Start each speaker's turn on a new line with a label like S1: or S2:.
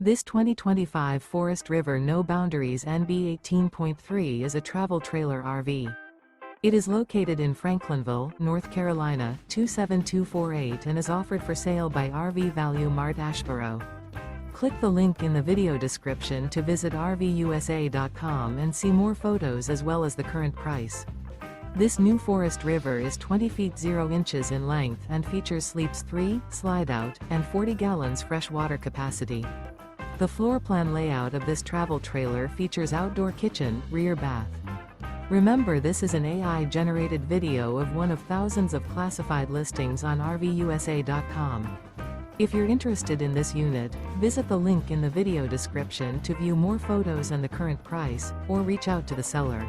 S1: This 2025 Forest River No Boundaries NB 18.3 is a travel trailer RV. It is located in Franklinville, North Carolina, 27248 and is offered for sale by RV Value Mart Asheboro. Click the link in the video description to visit RVUSA.com and see more photos as well as the current price. This new Forest River is 20 feet 0 inches in length and features sleeps 3, Slideout, and 40 gallons fresh water capacity. The floor plan layout of this travel trailer features outdoor kitchen, rear bath. Remember, this is an AI-generated video of one of thousands of classified listings on RVUSA.com. If you're interested in this unit, visit the link in the video description to view more photos and the current price, or reach out to the seller.